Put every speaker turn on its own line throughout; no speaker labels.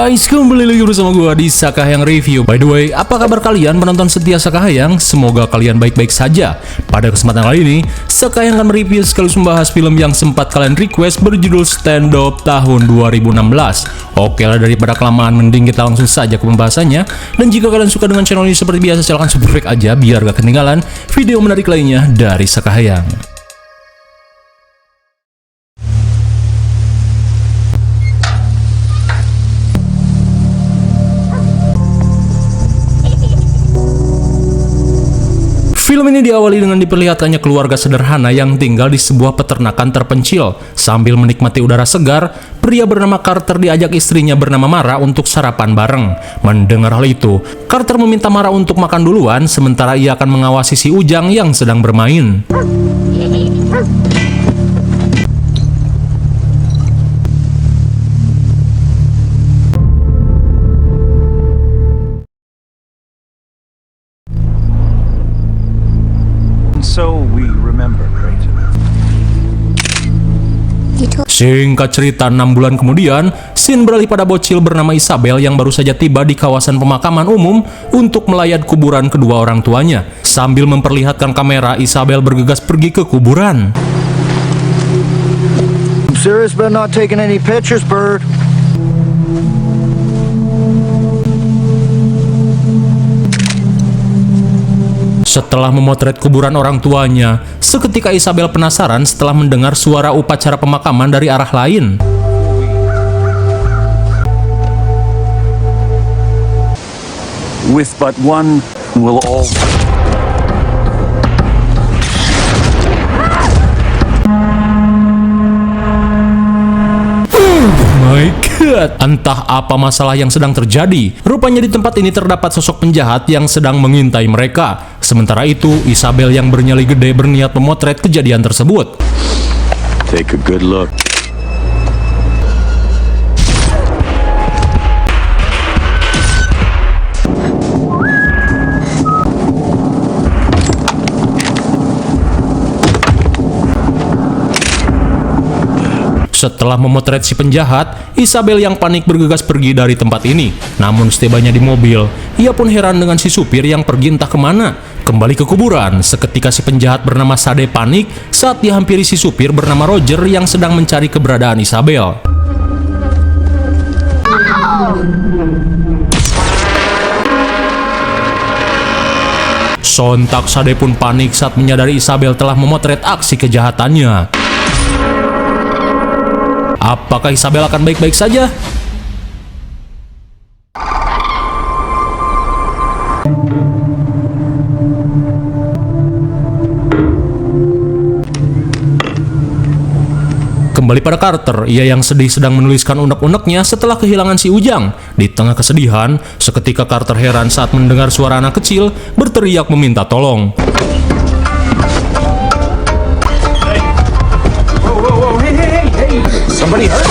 guys, kembali lagi bersama gue di Sakahayang Review. By the way, apa kabar kalian penonton setia Sakahayang? Semoga kalian baik-baik saja. Pada kesempatan kali ini, Sakahayang akan mereview sekaligus membahas film yang sempat kalian request berjudul Stand Up tahun 2016. Oke lah, daripada kelamaan mending kita langsung saja ke pembahasannya. Dan jika kalian suka dengan channel ini seperti biasa, silahkan subscribe aja biar gak ketinggalan video menarik lainnya dari Sakahayang. Film ini diawali dengan diperlihatkannya keluarga sederhana yang tinggal di sebuah peternakan terpencil. Sambil menikmati udara segar, pria bernama Carter diajak istrinya bernama Mara untuk sarapan bareng. Mendengar hal itu, Carter meminta Mara untuk makan duluan, sementara ia akan mengawasi si Ujang yang sedang bermain.
So we remember Creighton.
Singkat cerita, 6 bulan kemudian, scene beralih pada bocil bernama Isabel yang baru saja tiba di kawasan pemakaman umum untuk melayat kuburan kedua orang tuanya. Sambil memperlihatkan kamera, Isabel bergegas pergi ke kuburan.
I'm serious about not taking any pictures, Bird.
Setelah memotret kuburan orang tuanya, seketika Isabel penasaran setelah mendengar suara upacara pemakaman dari arah lain.
With but one, we'll all...
My God, entah apa masalah yang sedang terjadi. Rupanya di tempat ini terdapat sosok penjahat yang sedang mengintai mereka. Sementara itu, Isabel yang bernyali gede berniat memotret kejadian tersebut.
Take a good look.
Setelah memotret si penjahat, Isabel yang panik bergegas pergi dari tempat ini. Namun setibanya di mobil, ia pun heran dengan si supir yang pergi entah kemana. Kembali ke kuburan, seketika si penjahat bernama Sade panik saat dihampiri si supir bernama Roger yang sedang mencari keberadaan Isabel. Sontak Sade pun panik saat menyadari Isabel telah memotret aksi kejahatannya. Apakah Isabel akan baik-baik saja? Kembali pada Carter, ia yang sedih sedang menuliskan unek-uneknya setelah kehilangan si Ujang. Di tengah kesedihan, seketika Carter heran saat mendengar suara anak kecil berteriak meminta tolong.
Somebody hurt?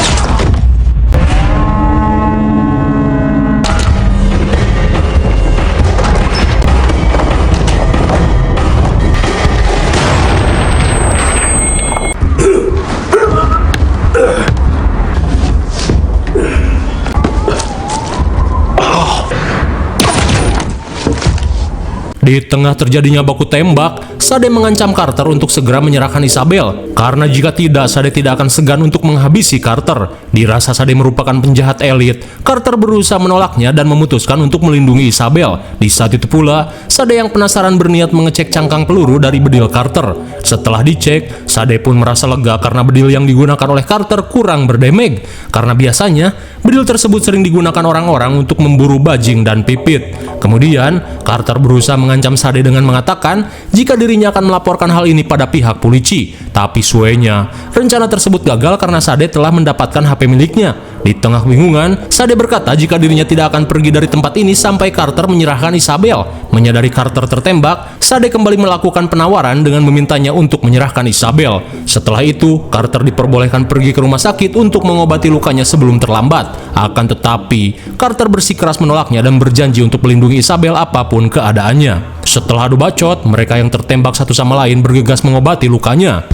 Di tengah terjadinya baku tembak, Sade mengancam Carter untuk segera menyerahkan Isabel. Karena jika tidak, Sade tidak akan segan untuk menghabisi Carter. Dirasa Sade merupakan penjahat elit, Carter berusaha menolaknya dan memutuskan untuk melindungi Isabel. Di saat itu pula, Sade yang penasaran berniat mengecek cangkang peluru dari bedil Carter. Setelah dicek, Sade pun merasa lega karena bedil yang digunakan oleh Carter kurang berdamage. Karena biasanya, bedil tersebut sering digunakan orang-orang untuk memburu bajing dan pipit. Kemudian, Carter berusaha mengancam Sade dengan mengatakan jika dirinya akan melaporkan hal ini pada pihak polisi. Tapi suenya, rencana tersebut gagal karena Sade telah mendapatkan HP miliknya. Di tengah kebingungan, Sade berkata jika dirinya tidak akan pergi dari tempat ini sampai Carter menyerahkan Isabel. Menyadari Carter tertembak, Sade kembali melakukan penawaran dengan memintanya untuk menyerahkan Isabel. Setelah itu, Carter diperbolehkan pergi ke rumah sakit untuk mengobati lukanya sebelum terlambat. Akan tetapi, Carter bersikeras menolaknya dan berjanji untuk melindungi Isabel apapun keadaannya. Setelah adu bacot, mereka yang tertembak satu sama lain bergegas mengobati lukanya.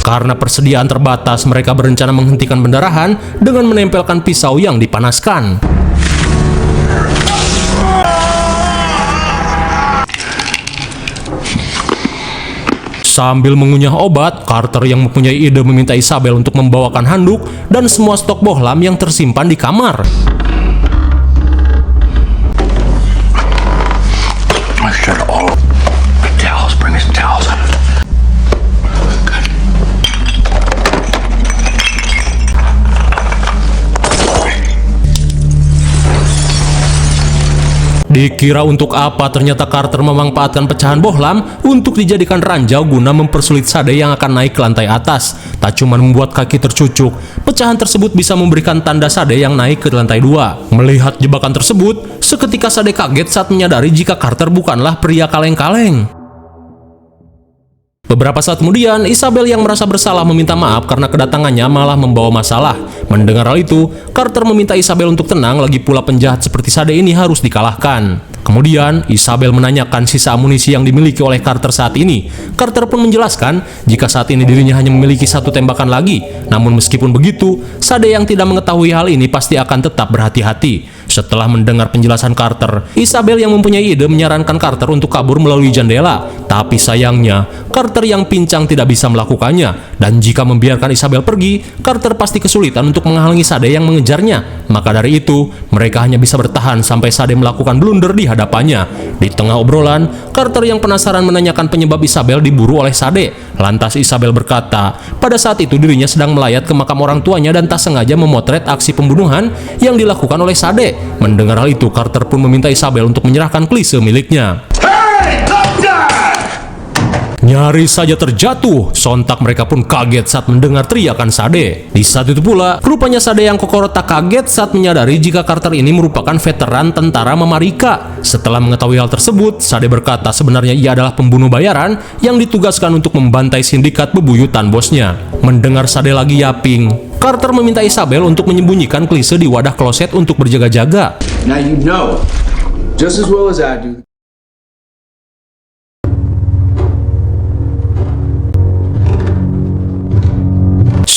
Karena persediaan terbatas, mereka berencana menghentikan pendarahan dengan menempelkan pisau yang dipanaskan. Sambil mengunyah obat, Carter yang mempunyai ide meminta Isabel untuk membawakan handuk dan semua stok bohlam yang tersimpan di kamar. Dikira untuk apa, ternyata Carter memanfaatkan pecahan bohlam untuk dijadikan ranjau guna mempersulit Sade yang akan naik ke lantai atas. Tak cuma membuat kaki tercucuk, pecahan tersebut bisa memberikan tanda Sade yang naik ke lantai 2. Melihat jebakan tersebut, seketika Sade kaget saat menyadari jika Carter bukanlah pria kaleng-kaleng. Beberapa saat kemudian, Isabel yang merasa bersalah meminta maaf karena kedatangannya malah membawa masalah. Mendengar hal itu, Carter meminta Isabel untuk tenang, lagi pula penjahat seperti Sade ini harus dikalahkan. Kemudian, Isabel menanyakan sisa amunisi yang dimiliki oleh Carter saat ini. Carter pun menjelaskan jika saat ini dirinya hanya memiliki satu tembakan lagi. Namun meskipun begitu, Sade yang tidak mengetahui hal ini pasti akan tetap berhati-hati. Setelah mendengar penjelasan Carter, Isabel yang mempunyai ide menyarankan Carter untuk kabur melalui jendela. Tapi sayangnya, Carter yang pincang tidak bisa melakukannya. Dan jika membiarkan Isabel pergi, Carter pasti kesulitan untuk menghalangi Sade yang mengejarnya. Maka dari itu, mereka hanya bisa bertahan sampai Sade melakukan blunder di hadapannya. Di tengah obrolan, Carter yang penasaran menanyakan penyebab Isabel diburu oleh Sade. Lantas Isabel berkata, pada saat itu dirinya sedang melayat ke makam orang tuanya dan tak sengaja memotret aksi pembunuhan yang dilakukan oleh Sade. Mendengar hal itu, Carter pun meminta Isabel untuk menyerahkan klise miliknya. Nyaris saja terjatuh, sontak mereka pun kaget saat mendengar teriakan Sade. Di saat itu pula, rupanya Sade yang kokorot tak kaget saat menyadari jika Carter ini merupakan veteran tentara Mamarika. Setelah mengetahui hal tersebut, Sade berkata sebenarnya ia adalah pembunuh bayaran yang ditugaskan untuk membantai sindikat bebuyutan bosnya. Mendengar Sade lagi yaping, Carter meminta Isabel untuk menyembunyikan klise di wadah kloset untuk berjaga-jaga.
Now you know, just as well as I do.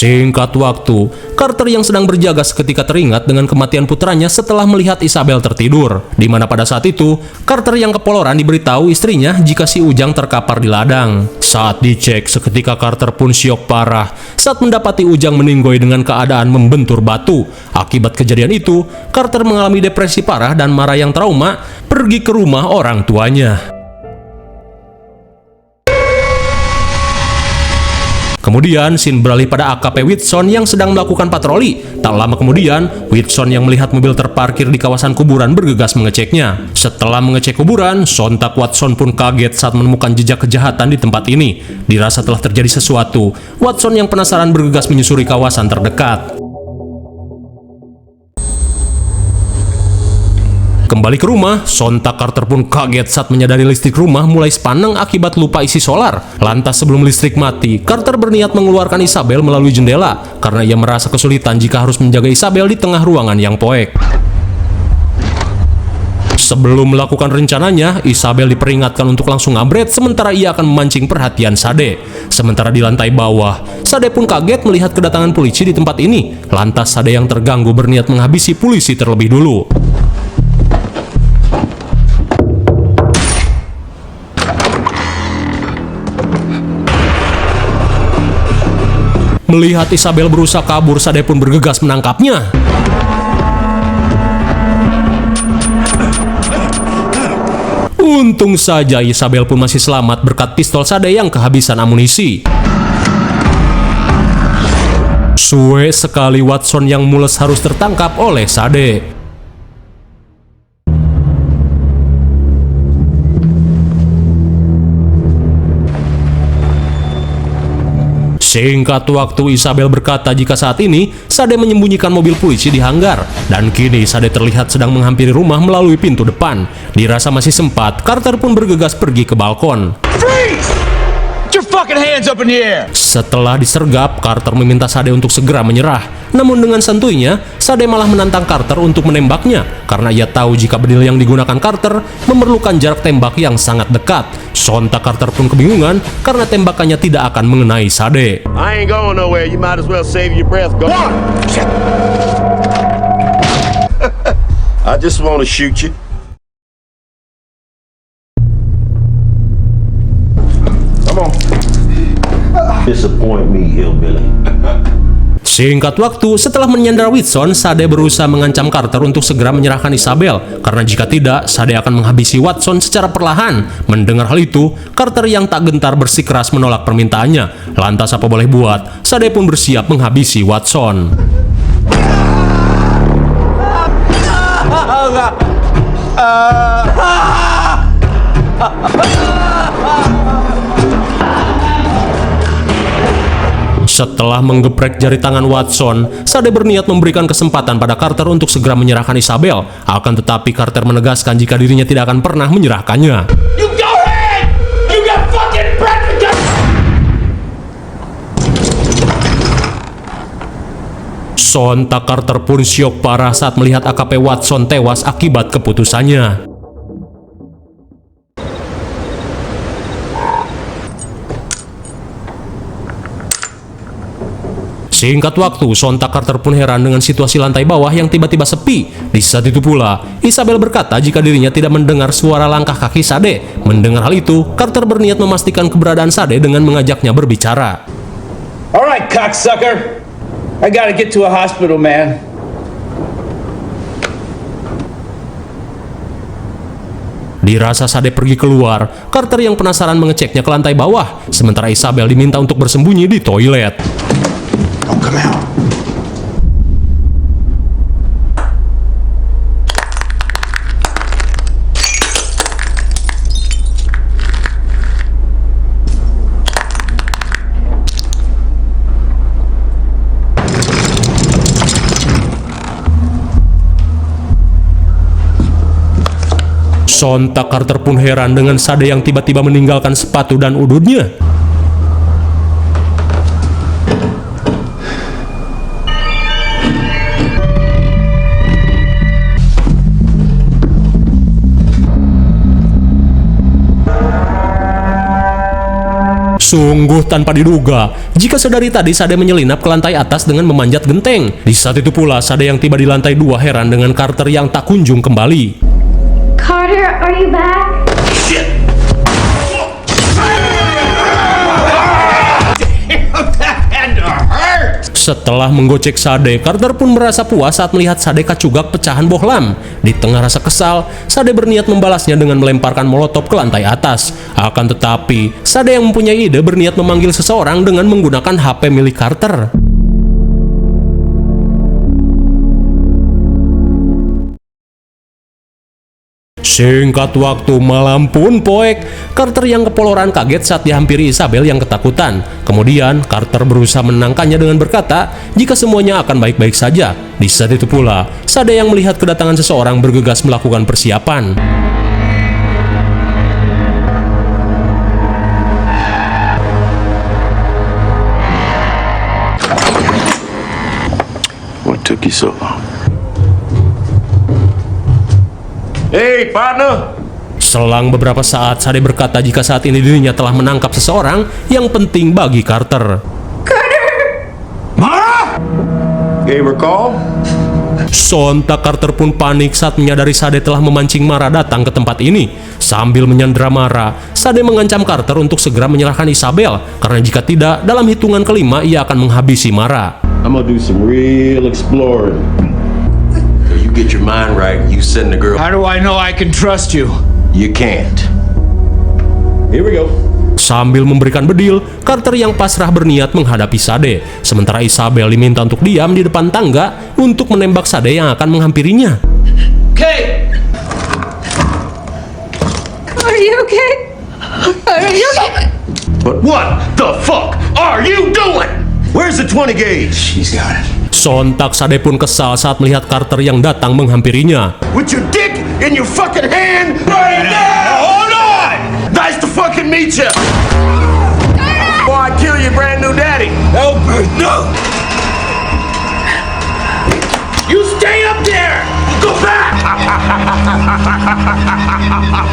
Singkat waktu, Carter yang sedang berjaga seketika teringat dengan kematian putranya setelah melihat Isabel tertidur. Di mana pada saat itu, Carter yang kepoloran diberitahu istrinya jika si Ujang terkapar di ladang. Saat dicek, seketika Carter pun syok parah saat mendapati Ujang meninggoy dengan keadaan membentur batu. Akibat kejadian itu, Carter mengalami depresi parah dan marah yang trauma, pergi ke rumah orang tuanya. Kemudian, scene beralih pada AKP Whitson yang sedang melakukan patroli. Tak lama kemudian, Whitson yang melihat mobil terparkir di kawasan kuburan bergegas mengeceknya. Setelah mengecek kuburan, sontak Watson pun kaget saat menemukan jejak kejahatan di tempat ini. Dirasa telah terjadi sesuatu, Watson yang penasaran bergegas menyusuri kawasan terdekat. Kembali ke rumah, sontak Carter pun kaget saat menyadari listrik rumah mulai sepaneng akibat lupa isi solar. Lantas sebelum listrik mati, Carter berniat mengeluarkan Isabel melalui jendela karena ia merasa kesulitan jika harus menjaga Isabel di tengah ruangan yang poek. Sebelum melakukan rencananya, Isabel diperingatkan untuk langsung ngabret sementara ia akan memancing perhatian Sade. Sementara di lantai bawah, Sade pun kaget melihat kedatangan polisi di tempat ini. Lantas Sade yang terganggu berniat menghabisi polisi terlebih dulu. Melihat Isabel berusaha kabur, Sade pun bergegas menangkapnya. Untung saja Isabel pun masih selamat berkat pistol Sade yang kehabisan amunisi. Suwe sekali Watson yang mules harus tertangkap oleh Sade. Singkat waktu, Isabel berkata jika saat ini Sade menyembunyikan mobil polisi di hanggar. Dan kini Sade terlihat sedang menghampiri rumah melalui pintu depan. Dirasa masih sempat, Carter pun bergegas pergi ke balkon.
Freeze! Get your fucking hands up in the air!
Setelah disergap, Carter meminta Sade untuk segera menyerah. Namun dengan santuinya, Sade malah menantang Carter untuk menembaknya karena ia tahu jika bedil yang digunakan Carter memerlukan jarak tembak yang sangat dekat. Sontak Carter pun kebingungan karena tembakannya tidak akan mengenai Sade.
I ain't going nowhere. You might as well save your breath. Go on. I just want to shoot you. Come on. Disappoint me, hillbilly.
Singkat waktu, setelah menyandra Whitson, Sade berusaha mengancam Carter untuk segera menyerahkan Isabel, karena jika tidak, Sade akan menghabisi Watson secara perlahan. Mendengar hal itu, Carter yang tak gentar bersikeras menolak permintaannya. Lantas apa boleh buat, Sade pun bersiap menghabisi Watson. Setelah menggeprek jari tangan Watson, Sade berniat memberikan kesempatan pada Carter untuk segera menyerahkan Isabel. Akan tetapi Carter menegaskan jika dirinya tidak akan pernah menyerahkannya.
You go ahead! You got fucking breakfast!
Sontak Carter pun syok parah saat melihat AKP Watson tewas akibat keputusannya. Singkat waktu, sontak Carter pun heran dengan situasi lantai bawah yang tiba-tiba sepi. Di saat itu pula, Isabel berkata jika dirinya tidak mendengar suara langkah kaki Sade. Mendengar hal itu, Carter berniat memastikan keberadaan Sade dengan mengajaknya berbicara.
All right, cocksucker. I gotta get to a hospital, man.
Dirasa Sade pergi keluar, Carter yang penasaran mengeceknya ke lantai bawah, sementara Isabel diminta untuk bersembunyi di toilet.
Don't come out.
Sontak Carter pun heran dengan Sade yang tiba-tiba meninggalkan sepatu dan udutnya. Sungguh tanpa diduga, jika sedari tadi Sade menyelinap ke lantai atas dengan memanjat genteng. Di saat itu pula, Sade yang tiba di lantai 2 heran dengan Carter yang tak kunjung kembali.
Carter, are you back?
Setelah menggocek Sade, Carter pun merasa puas saat melihat Sade kacugak pecahan bohlam. Di tengah rasa kesal, Sade berniat membalasnya dengan melemparkan molotov ke lantai atas. Akan tetapi, Sade yang mempunyai ide berniat memanggil seseorang dengan menggunakan HP milik Carter. Singkat waktu, malam pun poek. Carter yang kepoloran kaget saat dihampiri Isabel yang ketakutan. Kemudian Carter berusaha menenangkannya dengan berkata jika semuanya akan baik-baik saja. Di saat itu pula, Sade yang melihat kedatangan seseorang bergegas melakukan persiapan.
What took you so long?
Hey, partner!
Selang beberapa saat, Sade berkata jika saat ini dirinya telah menangkap seseorang yang penting bagi Carter.
Mara!
Okay, recall?
Sontak Carter pun panik saat menyadari Sade telah memancing Mara datang ke tempat ini. Sambil menyandera Mara, Sade mengancam Carter untuk segera menyerahkan Isabel, karena jika tidak, dalam hitungan kelima ia akan menghabisi Mara.
I'm gonna do some real exploring.
So you get your mind right, you send the girl.
How do I know I can trust you?
You can't.
Here we go.
Sambil memberikan bedil, Carter yang pasrah berniat menghadapi Sade. Sementara Isabel diminta untuk diam di depan tangga untuk menembak Sade yang akan menghampirinya.
Okay.
Are you okay? Are you okay?
But what the fuck are you doing? Where's the 20 gauge?
She's got it.
Sontak Sade pun kesal saat melihat Carter yang datang menghampirinya.
With your dick in your fucking hand right now! Hold on! Nice to fucking meet you! Before I kill your brand new daddy!
No, no!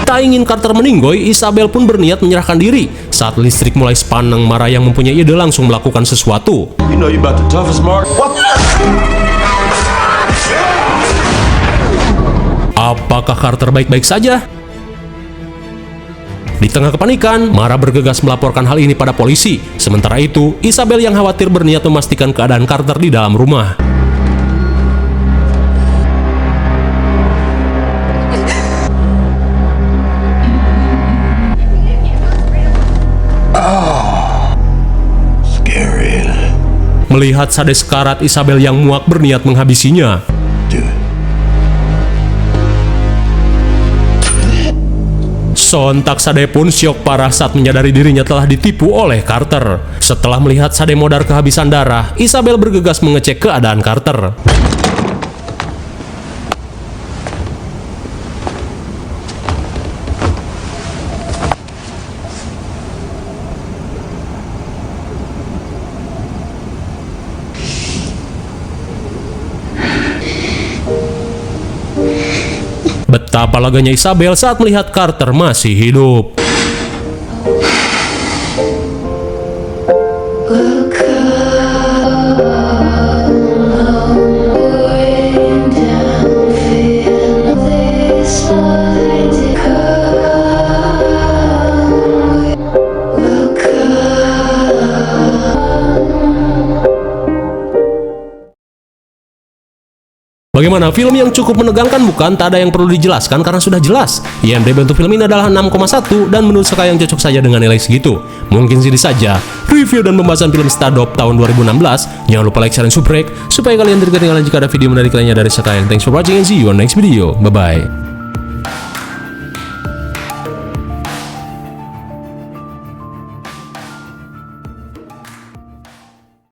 Tak ingin Carter meninggoy, Isabel pun berniat menyerahkan diri. Saat listrik mulai sepaneng, Mara yang mempunyai ide langsung melakukan sesuatu.
You know you about the toughest, Mark.
Apakah Carter baik-baik saja? Di tengah kepanikan, Mara bergegas melaporkan hal ini pada polisi. Sementara itu, Isabel yang khawatir berniat memastikan keadaan Carter di dalam rumah.
Scary.
Melihat Sade sekarat, Isabel yang muak berniat menghabisinya. Sontak Sade pun syok parah saat menyadari dirinya telah ditipu oleh Carter. Setelah melihat Sade modar kehabisan darah, Isabel bergegas mengecek keadaan Carter. Betapa leganya Isabel saat melihat Carter masih hidup. Bagaimana, film yang cukup menegangkan bukan? Tak ada yang perlu dijelaskan karena sudah jelas. IMDb untuk film ini adalah 6,1 dan menurut saya yang cocok saja dengan nilai segitu. Mungkin sini saja review dan pembahasan film Stardust tahun 2016. Jangan lupa like, share, dan subscribe supaya kalian tidak ketinggalan jika ada video menarik lainnya dari Sekayang. Thanks for watching and see you on next video. Bye-bye.